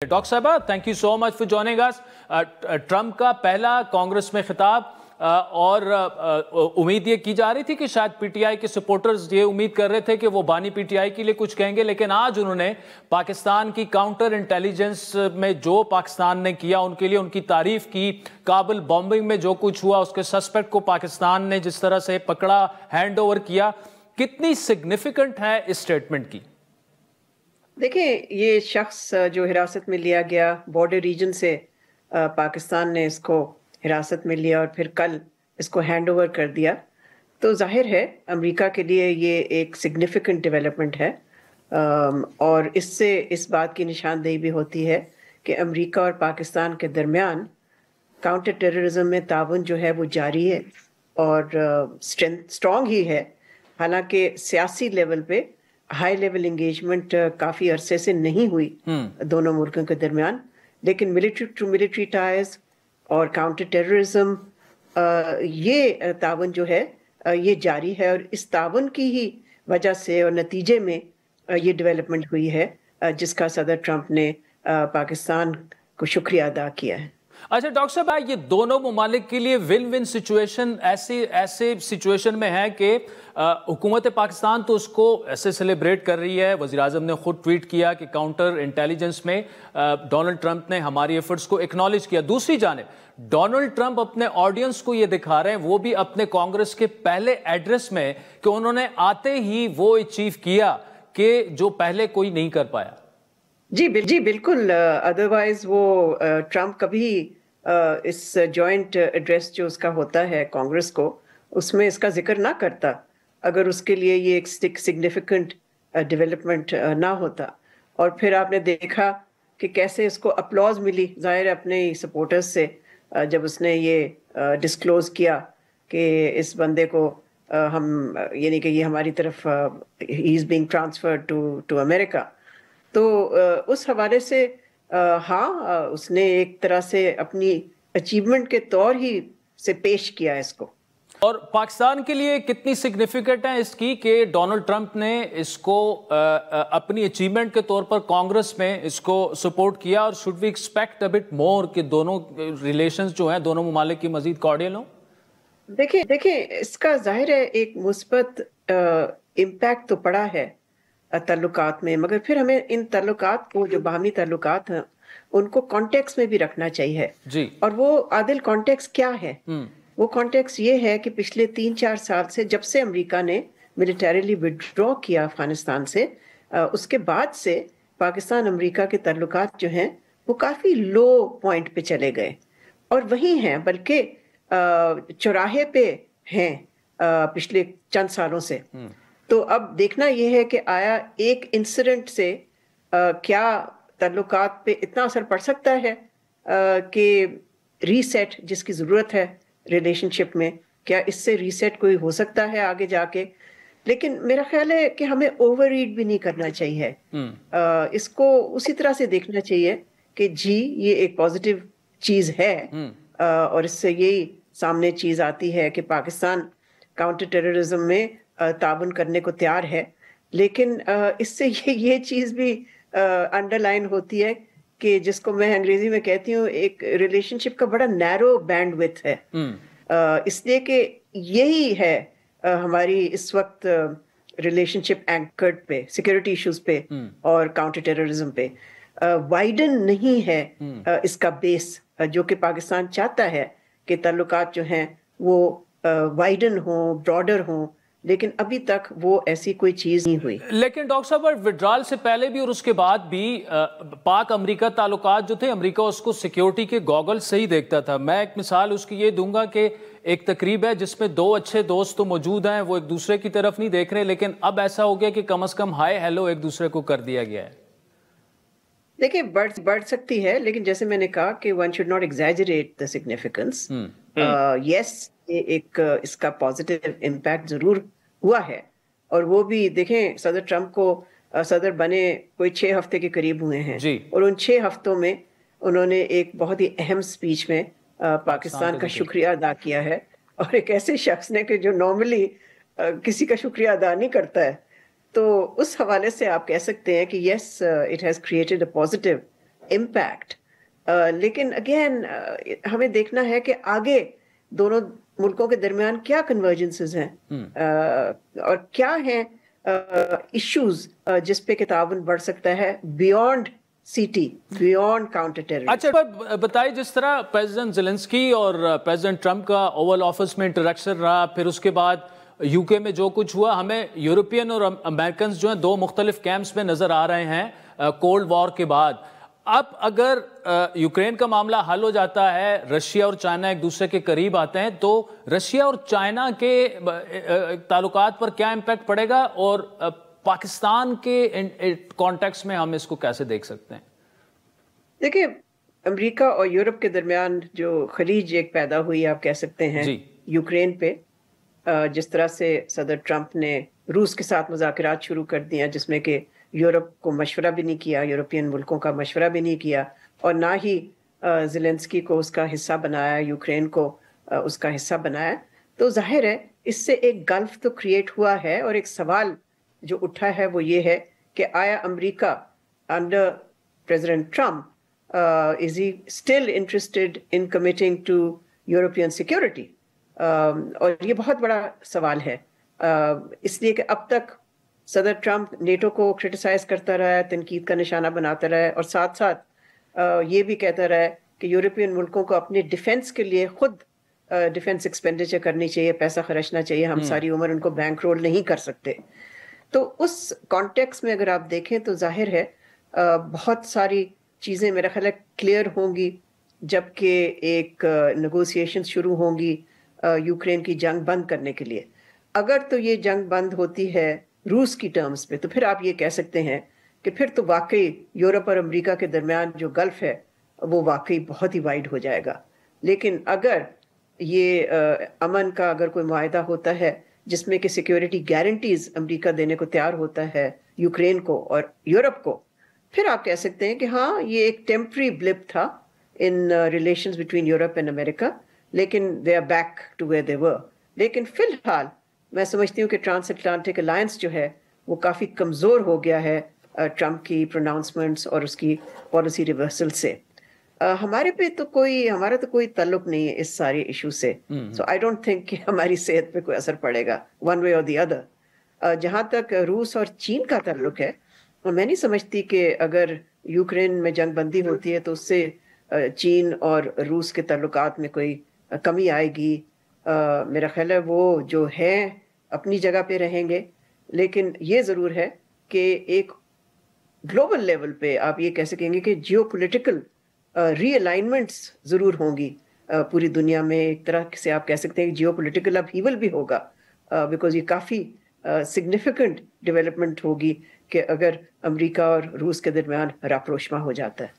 Doctor साहबा, thank you so much for joining us. Trump का पहला कांग्रेस में खिताब और उम्मीद ये की जा रही थी कि शायद पीटीआई के सपोर्टर्स ये उम्मीद कर रहे थे कि वो बानी पीटीआई के लिए कुछ कहेंगे, लेकिन आज उन्होंने पाकिस्तान की काउंटर इंटेलिजेंस में जो पाकिस्तान ने किया उनके लिए उनकी तारीफ की। काबुल बॉम्बिंग में जो कुछ हुआ, उसके सस्पेक्ट को पाकिस्तान ने जिस तरह से पकड़ा, हैंड ओवर किया, कितनी सिग्निफिकेंट है इस स्टेटमेंट की? देखिए, ये शख्स जो हिरासत में लिया गया बॉर्डर रीजन से, पाकिस्तान ने इसको हिरासत में लिया और फिर कल इसको हैंड ओवर कर दिया, तो जाहिर है अमेरिका के लिए ये एक सिग्निफिकेंट डेवलपमेंट है। और इससे इस बात की निशानदेही भी होती है कि अमेरिका और पाकिस्तान के दरमियान काउंटर टेररिज्म में ताउन जो है वो जारी है और स्ट्रॉन्ग ही है। हालांकि सियासी लेवल पे हाई लेवल एंगेजमेंट काफ़ी अरसे से नहीं हुई दोनों मुल्कों के दरमियान, लेकिन मिलिट्री टू मिलिट्री टाइज और काउंटर टेररिज्म ये ताउन जो है ये जारी है। और इस ताउन की ही वजह से और नतीजे में ये डेवलपमेंट हुई है जिसका सदर ट्रंप ने पाकिस्तान को शुक्रिया अदा किया है। अच्छा डॉक्टर साहब, ये दोनों ममालिक के लिए विन विन सिचुएशन ऐसे सिचुएशन में है कि हुकूमत पाकिस्तान तो उसको ऐसे सेलिब्रेट कर रही है। वज़ीर आज़म ने खुद ट्वीट किया कि काउंटर इंटेलिजेंस में डोनाल्ड ट्रंप ने हमारी एफर्ट्स को एक्नॉलेज किया। दूसरी जानिब डोनाल्ड ट्रंप अपने ऑडियंस को ये दिखा रहे हैं, वो भी अपने कांग्रेस के पहले एड्रेस में, कि उन्होंने आते ही वो अचीव किया कि जो पहले कोई नहीं कर पाया। जी बिल्कुल। अदरवाइज वो ट्रंप कभी इस जॉइंट एड्रेस जो उसका होता है कांग्रेस को, उसमें इसका जिक्र ना करता अगर उसके लिए ये एक सिग्निफिकेंट डेवलपमेंट ना होता। और फिर आपने देखा कि कैसे इसको अपलॉज मिली जाहिर अपने सपोर्टर्स से जब उसने ये डिस्क्लोज किया कि इस बंदे को हम यानी कि ये हमारी तरफ ही is being transferred to America. तो उस हवाले से हाँ, उसने एक तरह से अपनी अचीवमेंट के तौर ही से पेश किया इसको। और पाकिस्तान के लिए कितनी सिग्निफिकेंट है इसकी कि डोनाल्ड ट्रंप ने इसको अपनी अचीवमेंट के तौर पर कांग्रेस में इसको सपोर्ट किया, और should we expect a bit more कि दोनों रिलेशंस जो हैं दोनों ममालिक की मजीद कॉर्डियल हों? देखिए इसका जाहिर है एक मुस्बत इम्पैक्ट तो पड़ा है ताल्लुकात में, मगर फिर हमें इन ताल्लुकात को, जो बाहमी ताल्लुकात हैं, उनको कॉन्टेक्स्ट में भी रखना चाहिए जी। और वो आदिल कॉन्टेक्स्ट क्या है? वो कॉन्टेक्स्ट ये है कि पिछले 3-4 साल से जब से अमेरिका ने मिलिटरीली विड्रॉ किया अफगानिस्तान से, उसके बाद से पाकिस्तान अमेरिका के ताल्लुकात जो हैं वो काफ़ी लो पॉइंट पे चले गए और वही हैं, बल्कि चौराहे पे हैं पिछले चंद सालों से। तो अब देखना यह है कि आया एक इंसिडेंट से क्या ताल्लुकात पे इतना असर पड़ सकता है कि रीसेट जिसकी ज़रूरत है रिलेशनशिप में, क्या इससे रीसेट कोई हो सकता है आगे जाके? लेकिन मेरा ख्याल है कि हमें ओवर रीड भी नहीं करना चाहिए। इसको उसी तरह से देखना चाहिए कि जी ये एक पॉजिटिव चीज़ है और इससे यही सामने चीज़ आती है कि पाकिस्तान काउंटर टेररिज्म में ताबन करने को तैयार है, लेकिन इससे ये चीज़ भी अंडरलाइन होती है कि जिसको मैं अंग्रेजी में कहती हूँ एक रिलेशनशिप का बड़ा नैरो बैंडविड्थ है। इसलिए कि यही है हमारी इस वक्त रिलेशनशिप एंकर्ड पे सिक्योरिटी इश्यूज पे और काउंटर टेररिज्म पे। वाइडन नहीं है इसका बेस, जो कि पाकिस्तान चाहता है कि ताल्लुकात जो हैं वो वाइडन हो, ब्रॉडर हो, लेकिन अभी तक वो ऐसी कोई चीज नहीं हुई। लेकिन डॉक्टर साहब, विड्रॉल से पहले भी और उसके बाद भी पाक अमेरिका ताल्लुकात जो थे, अमेरिका उसको सिक्योरिटी के गॉगल से ही देखता था। मैं एक मिसाल उसकी ये दूंगा कि एक तकरीब है जिसमें दो अच्छे दोस्त तो मौजूद हैं, वो एक दूसरे की तरफ नहीं देख रहे, लेकिन अब ऐसा हो गया कि कम से कम हाय हेलो एक दूसरे को कर दिया गया है। देखिए बढ़ सकती है, लेकिन जैसे मैंने कहा कि one should not exaggerate the significance. Yes, एक इसका पॉजिटिव इम्पैक्ट जरूर हुआ है, और वो भी देखें सदर ट्रंप को सदर बने कोई 6 हफ्ते के करीब हुए हैं जी। और उन 6 हफ्तों में उन्होंने एक बहुत ही अहम स्पीच में पाकिस्तान का शुक्रिया अदा किया है, और एक ऐसे शख्स ने कि जो नॉर्मली किसी का शुक्रिया अदा नहीं करता है। तो उस हवाले से आप कह सकते हैं कि yes, it has created a positive impact. لیکن اگین ہمیں دیکھنا ہے کہ آگے دونوں ملکوں کے درمیان کیا کنورجنسز ہیں اور کیا ہیں ایشوز جس پہ تعاون بڑھ سکتا ہے بیونڈ سیٹی، بیونڈ کاؤنٹر ٹیررزم. اچھا بتائیے، جس طرح پریزیڈنٹ زیلنسکی اور پریزیڈنٹ ٹرمپ کا اوول آفس میں انٹریکشن رہا، پھر اس کے بعد یو کے میں جو کچھ ہوا، ہمیں یورپین اور امریکنز جو ہیں دو مختلف کیمپس میں نظر آ رہے ہیں کولڈ وار کے بعد. اب اگر یوکرین کا معاملہ حل ہو جاتا ہے، رشیا اور چائنا ایک دوسرے کے قریب آتے ہیں، تو رشیا اور چائنا کے تعلقات پر کیا امپیکٹ پڑے گا، اور پاکستان کے کانٹیکس میں ہم اس کو کیسے دیکھ سکتے ہیں؟ دیکھیں، امریکہ اور یورپ کے درمیان جو خلیج ایک پیدا ہوئی آپ کہہ سکتے ہیں یوکرین پہ، جس طرح سے صدر ٹرمپ نے روس کے ساتھ مذاکرات شروع کر دیا، جس میں کہ یورپ کو مشورہ بھی نہیں کیا، یورپین ملکوں کا مشورہ بھی نہیں کیا، اور نہ ہی زیلنسکی کو اس کا حصہ بنایا، یوکرین کو اس کا حصہ بنایا. تو ظاہر ہے اس سے ایک گلف تو کریٹ ہوا ہے، اور ایک سوال جو اٹھا ہے وہ یہ ہے کہ آیا America under president Trump is he still interested in committing to European security? اور یہ بہت بڑا سوال ہے، اس لیے کہ اب تک صدر ٹرمپ نیٹو کو کرٹیسائز کرتا رہا ہے، تنقید کا نشانہ بناتا رہا ہے، اور ساتھ ساتھ یہ بھی کہتا رہا ہے کہ یورپین ملکوں کو اپنے ڈیفنس کے لیے خود ڈیفنس ایکسپینڈیچر کرنی چاہیے، پیسہ خرچنا چاہیے، ہم ساری عمر ان کو بینک رول نہیں کر سکتے. تو اس کانٹیکس میں اگر آپ دیکھیں تو ظاہر ہے بہت ساری چیزیں میرا خیال ہے کلیئر ہوں گی جب کہ ایک نیگوسیشن شروع ہوں گی یوکرین کی جنگ بند کرنے کے لیے. اگر تو یہ جنگ بند ہوتی ہے روس کی ٹرمز پہ، تو پھر آپ یہ کہہ سکتے ہیں کہ پھر تو واقعی یورپ اور امریکہ کے درمیان جو گلف ہے وہ واقعی بہت ہی وائڈ ہو جائے گا. لیکن اگر یہ امن کا اگر کوئی معاہدہ ہوتا ہے جس میں کہ سیکیورٹی گارنٹیز امریکہ دینے کو تیار ہوتا ہے یوکرین کو اور یورپ کو، پھر آپ کہہ سکتے ہیں کہ ہاں یہ ایک ٹیمپری بلپ تھا in relations between Europe and America, لیکن they are back to where they were. لیکن فی الحال میں سمجھتی ہوں کہ ٹرانس اٹلانٹک الائنس جو ہے وہ کافی کمزور ہو گیا ہے ٹرمپ کی پروناؤنسمنٹس اور اس کی پالیسی ریورسل سے. ہمارا تو کوئی تعلق نہیں ہے اس سارے ایشو سے، سو آئی ڈونٹ تھنک کہ ہماری صحت پہ کوئی اثر پڑے گا ون وے اور دی ادر. جہاں تک روس اور چین کا تعلق ہے، میں نہیں سمجھتی کہ اگر یوکرین میں جنگ بندی ہوتی ہے تو اس سے چین اور روس کے تعلقات میں کوئی کمی آئے گی. میرا خیال ہے وہ جو ہیں اپنی جگہ پہ رہیں گے، لیکن یہ ضرور ہے کہ ایک گلوبل لیول پہ آپ یہ کہہ سکیں گے کہ جیو پولیٹیکل ری الائنمنٹس ضرور ہوں گی پوری دنیا میں. ایک طرح سے آپ کہہ سکتے ہیں کہ جیو پولیٹیکل اپہیول بھی ہوگا، بیکاز یہ کافی سگنیفیکنٹ ڈیولپمنٹ ہوگی کہ اگر امریکہ اور روس کے درمیان راپروشما ہو جاتا ہے.